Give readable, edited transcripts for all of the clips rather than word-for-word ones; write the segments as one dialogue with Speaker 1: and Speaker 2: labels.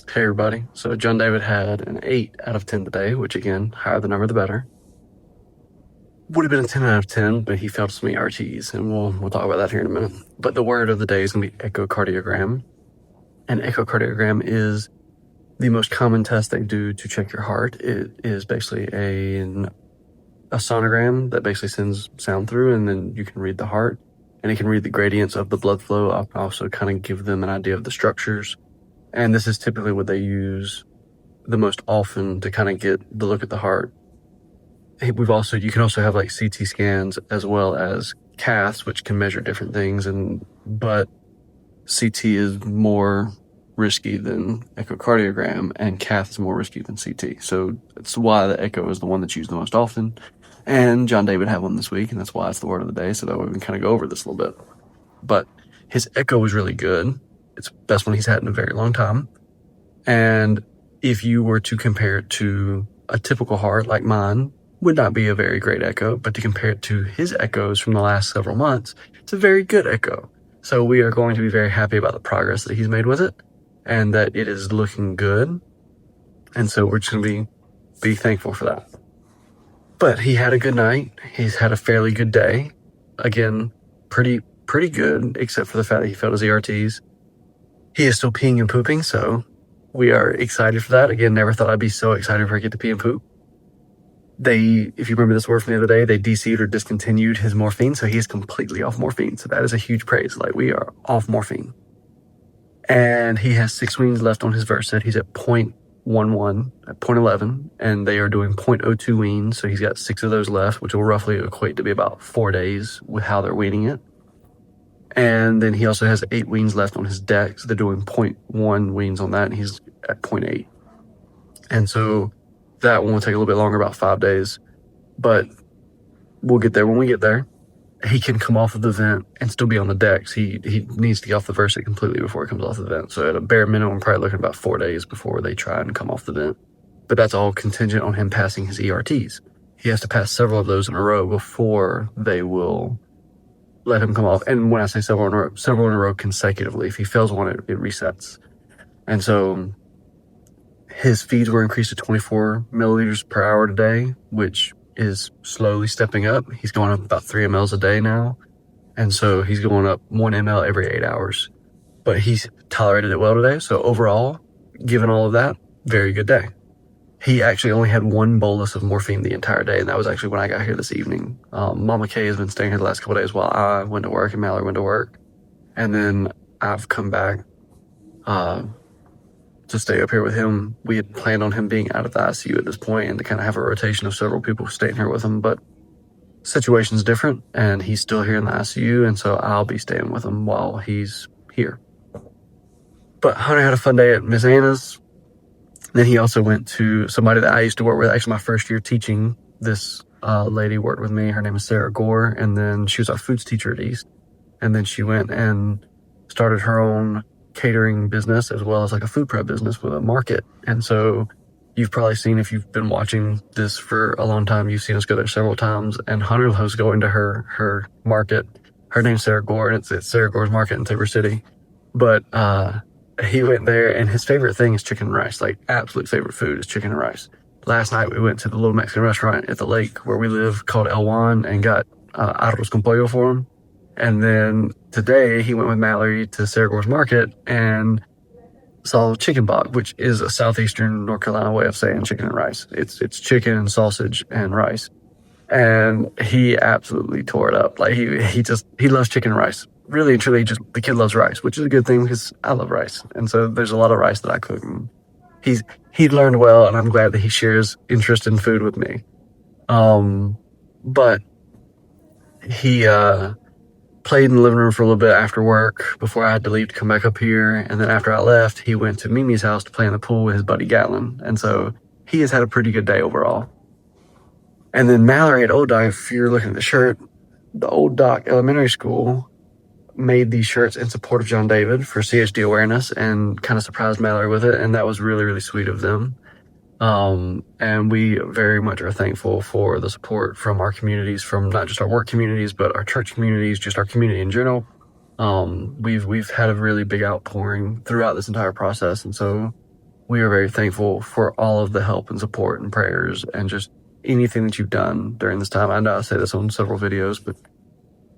Speaker 1: Hey everybody. So Jon David had an 8 out of 10 today, which again, higher the number the better. Would have been a 10 out of 10, but he failed some ERTs, and we'll talk about that here in a minute. But the word of the day is going to be echocardiogram. And echocardiogram is the most common test they do to check your heart. It is basically a sonogram that basically sends sound through, and then you can read the heart, and it can read the gradients of the blood flow. I'll also kind of give them an idea of the structures. And this is typically what they use the most often to kind of get the look at the heart. You can also have like CT scans as well as caths, which can measure different things, but CT is more risky than echocardiogram, and cath is more risky than CT. So that's why the echo is the one that's used the most often. And Jon David had one this week, and that's why it's the word of the day. So that way we can kind of go over this a little bit. But his echo was really good. It's the best one he's had in a very long time. And if you were to compare it to a typical heart like mine, would not be a very great echo, but to compare it to his echoes from the last several months, it's a very good echo. So we are going to be very happy about the progress that he's made with it and that it is looking good. And so we're just going to be thankful for that. But he had a good night. He's had a fairly good day. Again, pretty good, except for the fact that he failed his ERTs. He is still peeing and pooping, so we are excited for that. Again, never thought I'd be so excited for I get to pee and poop. If you remember this word from the other day, they DC'd or discontinued his morphine, so he is completely off morphine. So that is a huge praise. Like, we are off morphine. And he has 6 weans left on his Versed. He's at 0.11, at 0.11, and they are doing 0.02 weans, so he's got 6 of those left, which will roughly equate to be about 4 days with how they're weaning it. And then he also has 8 weans left on his deck, so they're doing 0.1 weans on that, and he's at 0.8. And so that one will take a little bit longer, about 5 days, but we'll get there when we get there. He can come off of the vent and still be on the decks. He needs to get off the Versed completely before he comes off the vent. So at a bare minimum, I'm probably looking at about 4 days before they try and come off the vent. But that's all contingent on him passing his ERTs. He has to pass several of those in a row before they will let him come off. And when I say several in a row consecutively, if he fails one, it resets. And so his feeds were increased to 24 milliliters per hour today, which is slowly stepping up. He's going up about 3 mLs a day now. And so he's going up 1 ml every 8 hours. But he's tolerated it well today. So overall, given all of that, very good day. He actually only had 1 bolus of morphine the entire day, and that was actually when I got here this evening. Mama Kay has been staying here the last couple of days while I went to work and Mallory went to work. And then I've come back to stay up here with him. We had planned on him being out of the ICU at this point and to kind of have a rotation of several people staying here with him, but situation's different and he's still here in the ICU, and so I'll be staying with him while he's here. But Hunter had a fun day at Miss Anna's. Then he also went to somebody that I used to work with, actually my first year teaching. This lady worked with me. Her name is Sarah Gore, and then she was our foods teacher at East. And then she went and started her own catering business as well as like a food prep business with a market. And so you've probably seen, if you've been watching this for a long time, you've seen us go there several times. And Hunter loves going to her market. Her name's Sarah Gore, and it's Sarah Gore's Market in Tabor City. But he went there, and his favorite thing is chicken and rice. Like, absolute favorite food is chicken and rice. Last night we went to the little Mexican restaurant at the lake where we live called El Juan and got arroz con pollo for him. And then today he went with Mallory to Sarah Gore's Market and saw chicken bog, which is a southeastern North Carolina way of saying chicken and rice. It's chicken and sausage and rice. And he absolutely tore it up. Like, he loves chicken and rice. Really and truly, the kid loves rice, which is a good thing because I love rice. And so there's a lot of rice that I cook. And he learned well, and I'm glad that he shares interest in food with me. But he played in the living room for a little bit after work before I had to leave to come back up here. And then after I left, he went to Mimi's house to play in the pool with his buddy Gatlin. And so he has had a pretty good day overall. And then Mallory at Old Doc, if you're looking at the shirt, the Old Doc Elementary School made these shirts in support of Jon David for CHD awareness and kind of surprised Mallory with it. And that was really, really sweet of them. And we very much are thankful for the support from our communities, from not just our work communities, but our church communities, just our community in general. We've had a really big outpouring throughout this entire process. And so we are very thankful for all of the help and support and prayers and just anything that you've done during this time. I know I say this on several videos, but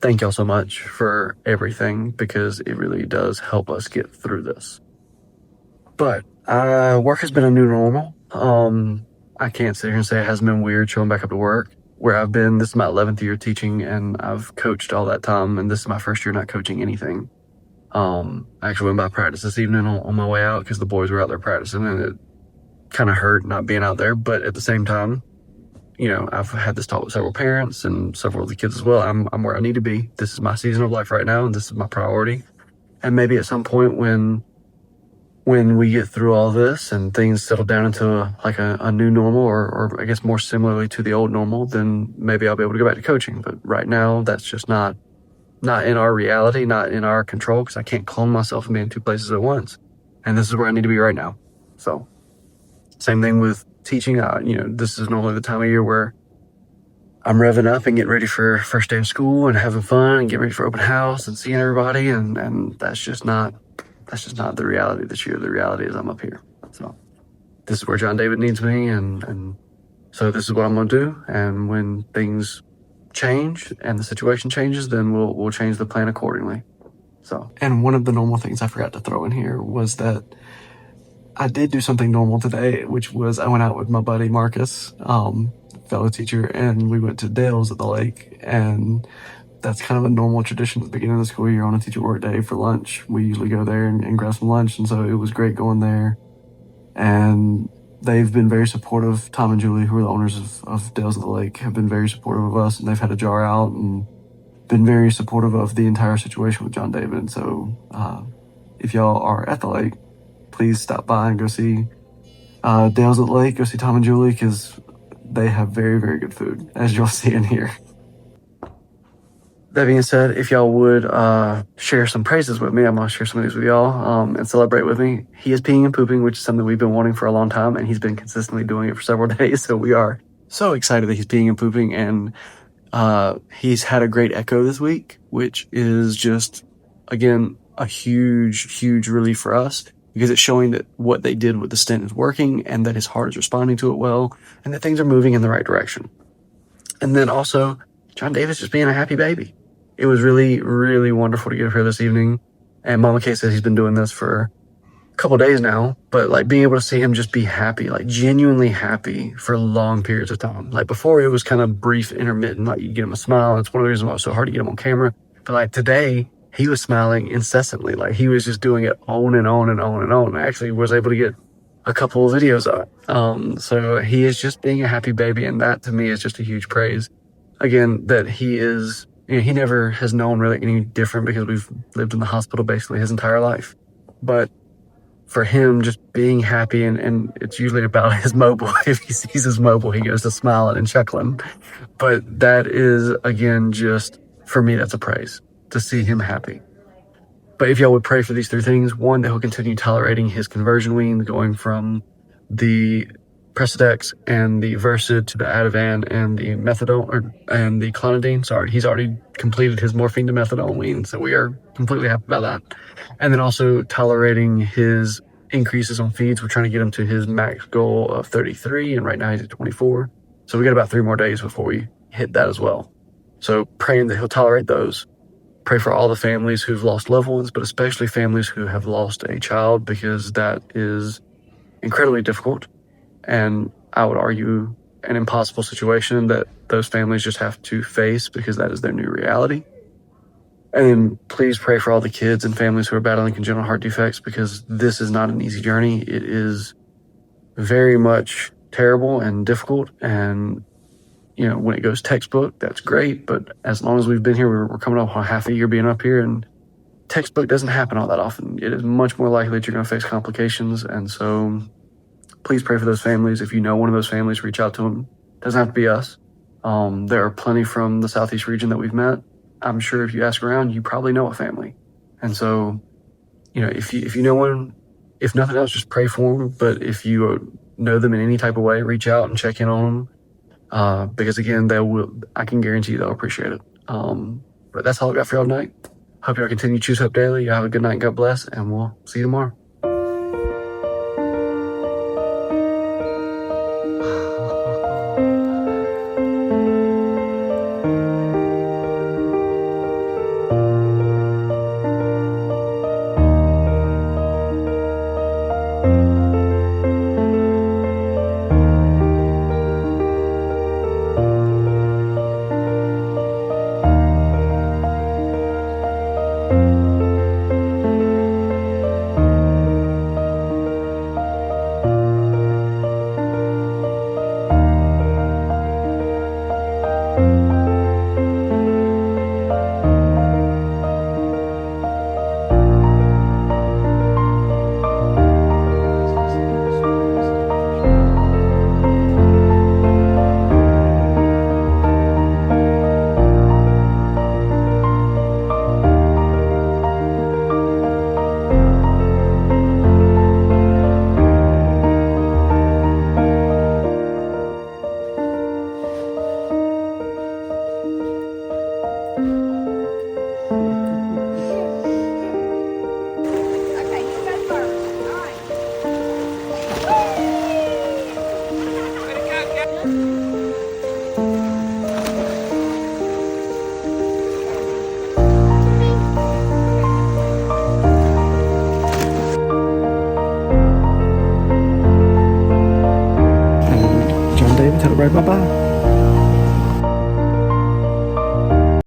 Speaker 1: thank y'all so much for everything, because it really does help us get through this. But work has been a new normal. I can't sit here and say it hasn't been weird showing back up to work. Where I've been, this is my 11th year teaching, and I've coached all that time, and this is my first year not coaching anything. I actually went by practice this evening on my way out because the boys were out there practicing, and it kind of hurt not being out there. But at the same time, you know, I've had this talk with several parents and several of the kids as well. I'm where I need to be. This is my season of life right now, and this is my priority. And maybe at some point when we get through all this and things settle down into a new normal, or I guess more similarly to the old normal, then maybe I'll be able to go back to coaching. But right now, that's just not in our reality, not in our control, because I can't clone myself and be in two places at once. And this is where I need to be right now. So same thing with teaching. This is normally the time of year where I'm revving up and getting ready for first day of school and having fun and getting ready for open house and seeing everybody. And that's just not the reality this year. The reality is I'm up here. So this is where Jon David needs me. And so this is what I'm going to do. And when things change and the situation changes, then we'll change the plan accordingly. So, and one of the normal things I forgot to throw in here was that I did do something normal today, which was I went out with my buddy Marcus, fellow teacher, and we went to Dale's at the lake. And that's kind of a normal tradition at the beginning of the school year on a teacher work day for lunch. We usually go there and grab some lunch. And so it was great going there. And they've been very supportive. Tom and Julie, who are the owners of Dale's at the Lake, have been very supportive of us, and they've had a jar out and been very supportive of the entire situation with Jon David. And so if y'all are at the lake, please stop by and go see Dale's at the Lake, go see Tom and Julie, because they have very, very good food, as you'll see in here. That being said, if y'all would share some praises with me, I'm going to share some of these with y'all and celebrate with me. He is peeing and pooping, which is something we've been wanting for a long time, and he's been consistently doing it for several days. So we are so excited that he's peeing and pooping, and he's had a great echo this week, which is just, again, a huge, huge relief for us, because it's showing that what they did with the stent is working and that his heart is responding to it well and that things are moving in the right direction. And then also, Jon David's just being a happy baby. It was really, really wonderful to get up here this evening. And Mama Kay says he's been doing this for a couple of days now, but like being able to see him just be happy, like genuinely happy for long periods of time. Like before, it was kind of brief, intermittent, like you get him a smile. It's one of the reasons why it was so hard to get him on camera. But like today, he was smiling incessantly. Like he was just doing it on and on and on and on. I actually was able to get a couple of videos of it. So he is just being a happy baby. And that to me is just a huge praise. Again, that he is, he never has known really any different, because we've lived in the hospital basically his entire life. But for him, just being happy, and it's usually about his mobile. If he sees his mobile, he goes to smiling and chuckling. But that is, again, just, for me, that's a praise, to see him happy. But if y'all would pray for these three things: one, that he'll continue tolerating his conversion weans, going from the Precedex and the Versed to the Ativan and the methadone, and the clonidine. Sorry, he's already completed his morphine to methadone wean, so we are completely happy about that. And then also tolerating his increases on feeds. We're trying to get him to his max goal of 33, and right now he's at 24. So we got about 3 more days before we hit that as well. So praying that he'll tolerate those. Pray for all the families who've lost loved ones, but especially families who have lost a child, because that is incredibly difficult. And I would argue an impossible situation that those families just have to face, because that is their new reality. And then please pray for all the kids and families who are battling congenital heart defects, because this is not an easy journey. It is very much terrible and difficult. And, you know, when it goes textbook, that's great. But as long as we've been here, we're coming up on half a year being up here, and textbook doesn't happen all that often. It is much more likely that you're going to face complications. And so please pray for those families. If you know one of those families, reach out to them. It doesn't have to be us. There are plenty from the Southeast region that we've met. I'm sure if you ask around, you probably know a family. And so, you know, if you know one, if nothing else, just pray for them. But if you know them in any type of way, reach out and check in on them. Because again, I can guarantee you they'll appreciate it. But that's all I got for y'all tonight. Hope y'all continue to choose Hope daily. Y'all have a good night. God bless. And we'll see you tomorrow.
Speaker 2: right, bye-bye.